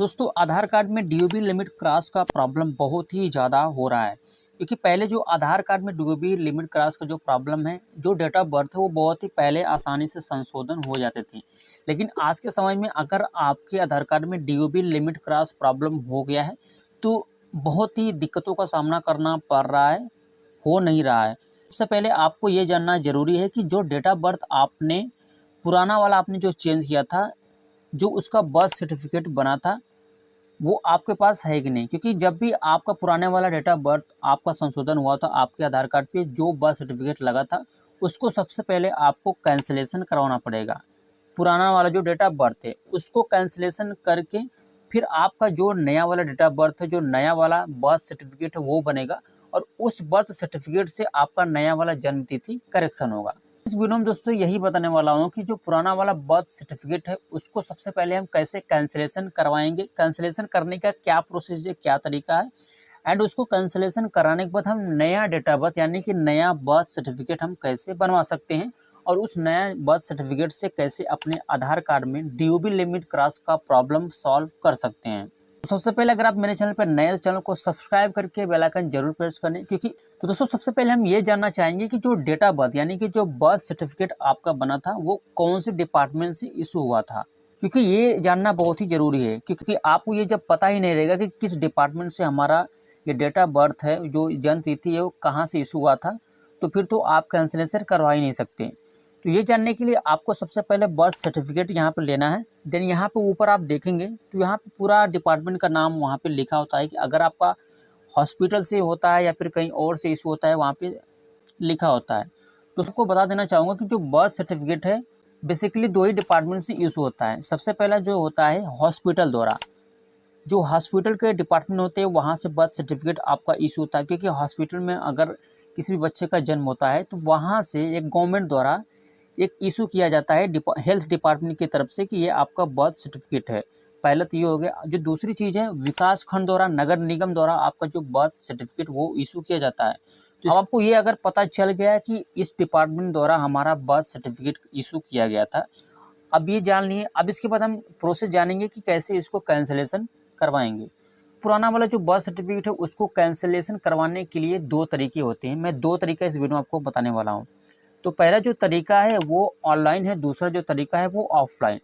दोस्तों आधार कार्ड में ड्यूबी limit cross का प्रॉब्लम बहुत ही ज़्यादा हो रहा है। क्योंकि पहले जो आधार कार्ड में ड्यूबी लिमिट क्रॉस का जो प्रॉब्लम है, जो डेट ऑफ बर्थ है वो बहुत ही पहले आसानी से संशोधन हो जाते थे। लेकिन आज के समय में अगर आपके आधार कार्ड में ड्यूबी लिमिट क्रॉस प्रॉब्लम हो गया है तो बहुत ही दिक्कतों का सामना करना पड़ रहा है, हो नहीं रहा है। सबसे पहले आपको ये जानना ज़रूरी है कि जो डेट ऑफ बर्थ आपने पुराना वाला आपने जो चेंज किया था, जो उसका बर्थ सर्टिफिकेट बना था वो आपके पास है कि नहीं। क्योंकि जब भी आपका पुराने वाला डेट ऑफ बर्थ आपका संशोधन हुआ था, आपके आधार कार्ड पे जो बर्थ सर्टिफिकेट लगा था उसको सबसे पहले आपको कैंसिलेशन करवाना पड़ेगा। पुराना वाला जो डेट ऑफ बर्थ है उसको कैंसिलेशन करके फिर आपका जो नया वाला डेट ऑफ बर्थ है, जो नया वाला बर्थ सर्टिफिकेट है वो बनेगा और उस बर्थ सर्टिफिकेट से आपका नया वाला जन्म तिथि करेक्शन होगा। इस वीडियो में दोस्तों यही बताने वाला हूँ कि जो पुराना वाला बर्थ सर्टिफिकेट है उसको सबसे पहले हम कैसे कैंसिलेशन करवाएंगे, कैंसिलेशन करने का क्या प्रोसेस है, क्या तरीका है, एंड उसको कैंसिलेशन कराने के बाद हम नया डेट ऑफ बर्थ यानी कि नया बर्थ सर्टिफिकेट हम कैसे बनवा सकते हैं और उस नया बर्थ सर्टिफिकेट से कैसे अपने आधार कार्ड में ड्यूबी लिमिट क्रॉस का प्रॉब्लम सॉल्व कर सकते हैं। सबसे पहले अगर आप मेरे चैनल पर नए, चैनल को सब्सक्राइब करके बेल आइकन जरूर प्रेस करें। क्योंकि तो दोस्तों सबसे पहले हम ये जानना चाहेंगे कि जो डेट ऑफ बर्थ यानी कि जो बर्थ सर्टिफिकेट आपका बना था वो कौन से डिपार्टमेंट से इशू हुआ था। क्योंकि ये जानना बहुत ही ज़रूरी है, क्योंकि आपको ये जब पता ही नहीं रहेगा कि किस डिपार्टमेंट से हमारा ये डेट ऑफ बर्थ है, जो जन्म तिथि है वो कहाँ से इशू हुआ था, तो फिर तो आप कैंसिलेशन करवा ही नहीं सकते। तो ये जानने के लिए आपको सबसे पहले बर्थ सर्टिफिकेट यहाँ पर लेना है। देन यहाँ पे ऊपर आप देखेंगे तो यहाँ पे पूरा डिपार्टमेंट का नाम वहाँ पे लिखा होता है कि अगर आपका हॉस्पिटल से होता है या फिर कहीं और से इशू होता है वहाँ पे लिखा होता है। तो उसको बता देना चाहूँगा कि जो बर्थ सर्टिफिकेट है बेसिकली दो ही डिपार्टमेंट से इशू होता है। सबसे पहला जो होता है हॉस्पिटल द्वारा, जो हॉस्पिटल के डिपार्टमेंट होते हैं वहाँ से बर्थ सर्टिफिकेट आपका इशू होता है। क्योंकि हॉस्पिटल में अगर किसी भी बच्चे का जन्म होता है तो वहाँ से एक गवर्नमेंट द्वारा एक इशू किया जाता है हेल्थ डिपार्टमेंट की तरफ से कि ये आपका बर्थ सर्टिफिकेट है। पहला तो ये हो गया। जो दूसरी चीज़ है विकास खंड द्वारा, नगर निगम द्वारा आपका जो बर्थ सर्टिफिकेट वो इशू किया जाता है। तो अब आपको ये अगर पता चल गया कि इस डिपार्टमेंट द्वारा हमारा बर्थ सर्टिफिकेट इशू किया गया था, अब ये जान लिए। अब इसके बाद हम प्रोसेस जानेंगे कि कैसे इसको कैंसिलेशन करवाएंगे। पुराना वाला जो बर्थ सर्टिफिकेट है उसको कैंसिलेशन करवाने के लिए दो तरीके होते हैं। मैं दो तरीका इस वीडियो में आपको बताने वाला हूँ। तो पहला जो तरीका है वो ऑनलाइन है, दूसरा जो तरीका है वो ऑफलाइन।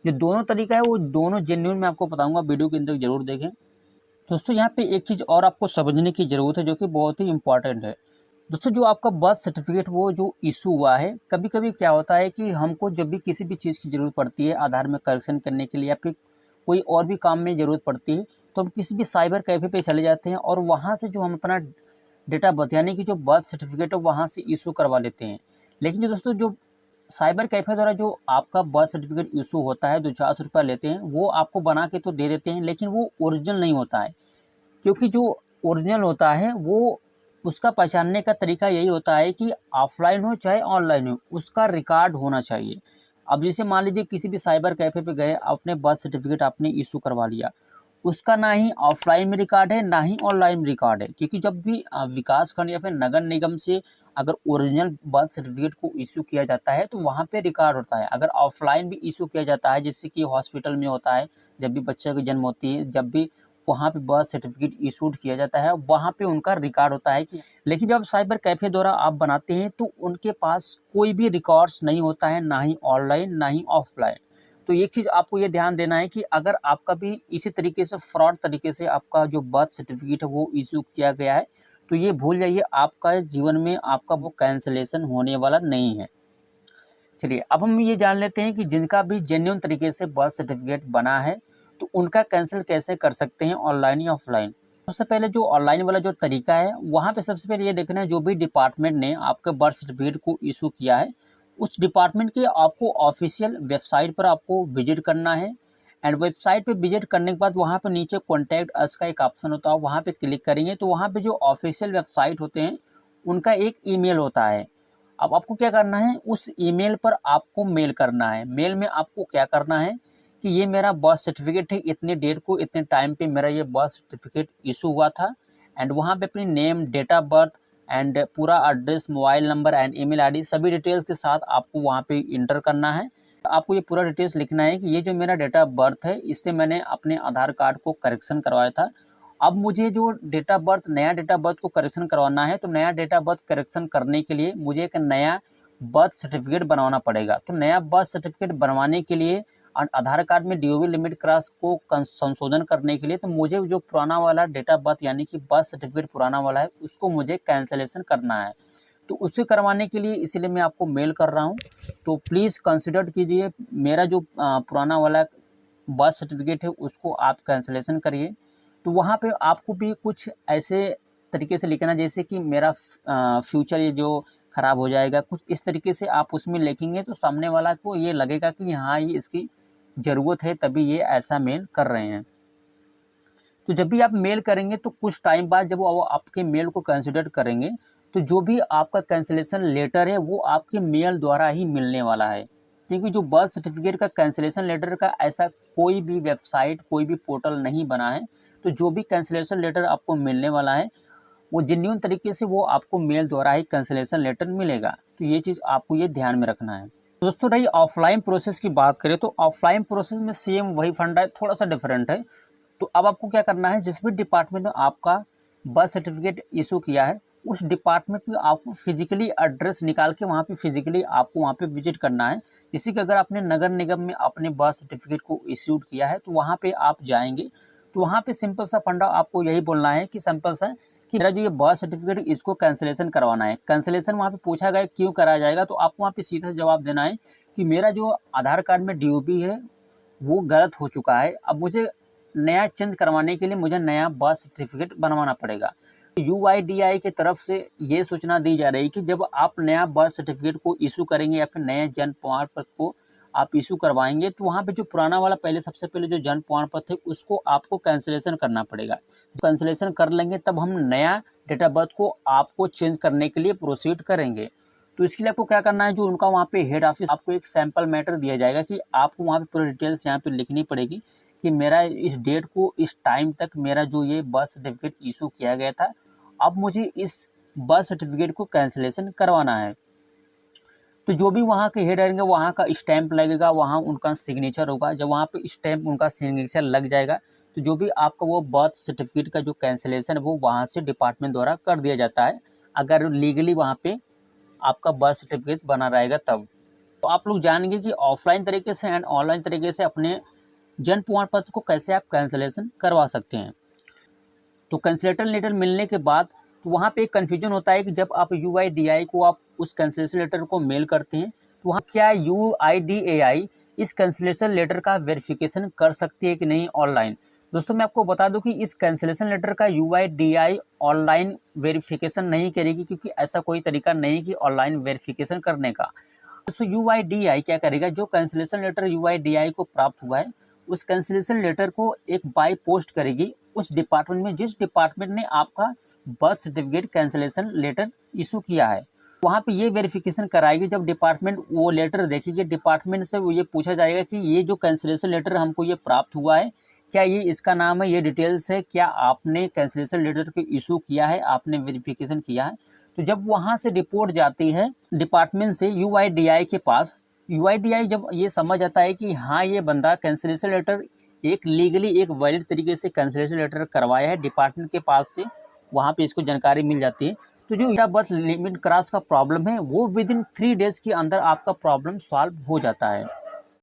जो दोनों तरीका है वो दोनों जेन्युइन मैं आपको बताऊंगा, वीडियो के अंदर जरूर देखें। दोस्तों यहाँ पे एक चीज़ और आपको समझने की ज़रूरत है जो कि बहुत ही इंपॉर्टेंट है। दोस्तों जो आपका बर्थ सर्टिफिकेट वो जो इशू हुआ है, कभी कभी क्या होता है कि हमको जब भी किसी भी चीज़ की ज़रूरत पड़ती है आधार में करेक्शन करने के लिए या फिर कोई और भी काम में ज़रूरत पड़ती है तो हम किसी भी साइबर कैफ़े पे चले जाते हैं और वहाँ से जो हम अपना डेट ऑफ बर्थ यानी कि जो बर्थ सर्टिफिकेट है वहाँ से इशू करवा लेते हैं। लेकिन जो दोस्तों जो साइबर कैफ़े द्वारा जो आपका बर्थ सर्टिफिकेट इशू होता है, 200 रुपये लेते हैं, वो आपको बना के तो दे देते हैं लेकिन वो ओरिजिनल नहीं होता है। क्योंकि जो ओरिजिनल होता है वो उसका पहचानने का तरीका यही होता है कि ऑफलाइन हो चाहे ऑनलाइन हो उसका रिकॉर्ड होना चाहिए। अब जैसे मान लीजिए किसी भी साइबर कैफ़े पे गए, अपने बर्थ सर्टिफिकेट आपने इशू करवा लिया, उसका ना ही ऑफलाइन में रिकॉर्ड है ना ही ऑनलाइन में रिकॉर्ड है। क्योंकि जब भी विकास खंड या फिर नगर निगम से अगर ओरिजिनल बर्थ सर्टिफिकेट को इशू किया जाता है तो वहाँ पे रिकॉर्ड होता है। अगर ऑफलाइन भी इशू किया जाता है जैसे कि हॉस्पिटल में होता है, जब भी बच्चे की जन्म होती है, जब भी वहाँ पे बर्थ सर्टिफिकेट इशूड किया जाता है वहाँ पे उनका रिकॉर्ड होता है कि। लेकिन जब साइबर कैफ़े द्वारा आप बनाते हैं तो उनके पास कोई भी रिकॉर्ड्स नहीं होता है, ना ही ऑनलाइन ना ही ऑफलाइन। तो एक चीज़ आपको ये ध्यान देना है कि अगर आपका भी इसी तरीके से फ्रॉड तरीके से आपका जो बर्थ सर्टिफिकेट है वो इशू किया गया है तो ये भूल जाइए, आपका जीवन में आपका वो कैंसिलेशन होने वाला नहीं है। चलिए अब हम ये जान लेते हैं कि जिनका भी जेन्युइन तरीके से बर्थ सर्टिफिकेट बना है तो उनका कैंसिल कैसे कर सकते हैं, ऑनलाइन या ऑफलाइन। सबसे पहले जो ऑनलाइन वाला जो तरीका है वहाँ पे सबसे पहले ये देखना है जो भी डिपार्टमेंट ने आपके बर्थ सर्टिफिकेट को इशू किया है उस डिपार्टमेंट के आपको ऑफिशियल वेबसाइट पर आपको विजिट करना है। एंड वेबसाइट पे विजिट करने के बाद वहाँ पे नीचे कॉन्टैक्ट अस का एक ऑप्शन होता है, वहाँ पे क्लिक करेंगे तो वहाँ पे जो ऑफिशियल वेबसाइट होते हैं उनका एक ईमेल होता है। अब आपको क्या करना है, उस ईमेल पर आपको मेल करना है। मेल में आपको क्या करना है कि ये मेरा बर्थ सर्टिफिकेट है, इतने डेट को इतने टाइम पे मेरा ये बर्थ सर्टिफिकेट इशू हुआ था। एंड वहाँ पे अपनी name, date of birth and पूरा address, mobile number and email ID सभी डिटेल्स के साथ आपको वहाँ पे इंटर करना है। आपको ये पूरा डिटेल्स लिखना है कि ये जो मेरा डेट ऑफ बर्थ है, इससे मैंने अपने आधार कार्ड को करेक्शन करवाया था। अब मुझे जो डेट ऑफ बर्थ, नया डेट ऑफ बर्थ को करेक्शन करवाना है, तो नया डेट ऑफ बर्थ करेक्शन करने के लिए मुझे एक नया बर्थ सर्टिफिकेट बनवाना पड़ेगा। तो नया बर्थ सर्टिफिकेट बनवाने के लिए आधार कार्ड में डीओबी लिमिट क्रॉस को संशोधन करने के लिए, तो मुझे जो पुराना वाला डेट ऑफ बर्थ यानी कि बर्थ सर्टिफिकेट पुराना वाला है, उसको मुझे कैंसिलेशन करना है। तो उसे करवाने के लिए इसीलिए मैं आपको मेल कर रहा हूँ। तो प्लीज़ कंसिडर कीजिए, मेरा जो पुराना वाला बर्थ सर्टिफिकेट है उसको आप कैंसिलेशन करिए। तो वहाँ पे आपको भी कुछ ऐसे तरीके से लिखना, जैसे कि मेरा फ्यूचर ये जो ख़राब हो जाएगा, कुछ इस तरीके से आप उसमें लिखेंगे तो सामने वाला को ये लगेगा कि हाँ, ये इसकी ज़रूरत है, तभी ये ऐसा मेल कर रहे हैं। तो जब भी आप मेल करेंगे तो कुछ टाइम बाद जब वो आपके मेल को कंसिडर करेंगे, तो जो भी आपका कैंसिलेशन लेटर है वो आपके मेल द्वारा ही मिलने वाला है। क्योंकि जो बर्थ सर्टिफिकेट का कैंसिलेशन लेटर का ऐसा कोई भी वेबसाइट, कोई भी पोर्टल नहीं बना है। तो जो भी कैंसिलेशन लेटर आपको मिलने वाला है, वो जेन्युइन तरीके से वो आपको मेल द्वारा ही कैंसिलेशन लेटर मिलेगा। तो ये चीज़ आपको ये ध्यान में रखना है। दोस्तों, रही ऑफलाइन प्रोसेस की बात करें, तो ऑफलाइन प्रोसेस में सेम वही फंडा है, थोड़ा सा डिफरेंट है। तो अब आपको क्या करना है, जिस भी डिपार्टमेंट में आपका बर्थ सर्टिफिकेट इशू किया है, उस डिपार्टमेंट में आपको फिजिकली एड्रेस निकाल के वहाँ पे फिजिकली आपको वहाँ पे विजिट करना है। इसी के अगर आपने नगर निगम में अपने बर्थ सर्टिफिकेट को इश्यूड किया है, तो वहाँ पे आप जाएंगे। तो वहाँ पे सिंपल सा फंडा आपको यही बोलना है कि सिंपल सा कि मेरा जो ये बर्थ सर्टिफिकेट इसको कैंसिलेशन करवाना है। कैंसिलेशन वहाँ पे पूछा गया क्यों कराया जाएगा, तो आपको वहाँ पे सीधा जवाब देना है कि मेरा जो आधार कार्ड में डीओबी है वो गलत हो चुका है। अब मुझे नया चेंज करवाने के लिए मुझे नया बर्थ सर्टिफिकेट बनवाना पड़ेगा। यूआईडीआई की तरफ से ये सूचना दी जा रही है कि जब आप नया बर्थ सर्टिफिकेट को इशू करेंगे या फिर नए जन्म प्रमाण पत्र को आप इशू करवाएंगे, तो वहाँ पे जो पुराना वाला पहले सबसे पहले जो जन्म प्रमाण पत्र है उसको आपको कैंसिलेशन करना पड़ेगा। कैंसिलेशन कर लेंगे तब हम नया डेट ऑफ बर्थ को आपको चेंज करने के लिए प्रोसीड करेंगे। तो इसके लिए आपको क्या करना है, जो उनका वहाँ पे हेड ऑफिस, आपको एक सैम्पल मैटर दिया जाएगा कि आपको वहाँ पे पूरी डिटेल्स यहाँ पे लिखनी पड़ेगी कि मेरा इस डेट को, इस टाइम तक मेरा जो ये बर्थ सर्टिफिकेट इशू किया गया था, अब मुझे इस बर्थ सर्टिफिकेट को कैंसिलेशन करवाना है। तो जो भी वहाँ के हेड रहेंगे वहाँ का स्टैंप लगेगा, वहाँ उनका सिग्नेचर होगा। जब वहाँ पे स्टैंप उनका सिग्नेचर लग जाएगा, तो जो भी आपका वो बर्थ सर्टिफिकेट का जो कैंसिलेशन है वो वहाँ से डिपार्टमेंट द्वारा कर दिया जाता है, अगर लीगली वहाँ पे आपका बर्थ सर्टिफिकेट बना रहेगा तब। तो आप लोग जानेंगे कि ऑफलाइन तरीके से एंड ऑनलाइन तरीके से अपने जन्म प्रमाण पत्र को कैसे आप कैंसिलेशन करवा सकते हैं। तो कैंसिलेशन लेटर मिलने के बाद तो वहाँ पे एक कन्फ्यूजन होता है कि जब आप यूआईडीआई को आप उस कैंसिलेशन लेटर को मेल करते हैं, तो वहाँ क्या यूआईडीएआई इस कैंसिलेशन लेटर का वेरिफिकेशन कर सकती है कि नहीं ऑनलाइन। दोस्तों, मैं आपको बता दूं कि इस कैंसिलेशन लेटर का यूआईडीआई ऑनलाइन वेरिफिकेशन नहीं करेगी, क्योंकि ऐसा कोई तरीका नहीं कि ऑनलाइन वेरिफिकेशन करने का। दोस्तों, यूआईडीआई क्या करेगा, जो कैंसिलेशन लेटर यूआईडीआई को प्राप्त हुआ है उस कैंसिलेशन लेटर को एक बाय पोस्ट करेगी उस डिपार्टमेंट में जिस डिपार्टमेंट ने आपका birth certificate cancellation letter issue किया है। वहाँ पे ये वेरिफिकेशन कराएगी। जब डिपार्टमेंट वो लेटर देखेगी, डिपार्टमेंट से वो ये पूछा जाएगा कि ये जो कैंसिलेशन लेटर हमको ये प्राप्त हुआ है, क्या ये इसका नाम है, ये डिटेल्स है, क्या आपने कैंसिलेशन लेटर को इशू किया है, आपने वेरिफिकेशन किया है। तो जब वहाँ से रिपोर्ट जाती है डिपार्टमेंट से यूआईडीआई के पास, यूआईडीआई जब ये समझ आता है कि हाँ, ये बंदा कैंसिलेशन लेटर एक लीगली एक वैलिड तरीके से कैंसिलेशन लेटर करवाया है डिपार्टमेंट के पास से, वहाँ पे इसको जानकारी मिल जाती है। तो जो date of birth limit cross का प्रॉब्लम है वो विदिन 3 डेज़ के अंदर आपका प्रॉब्लम सॉल्व हो जाता है।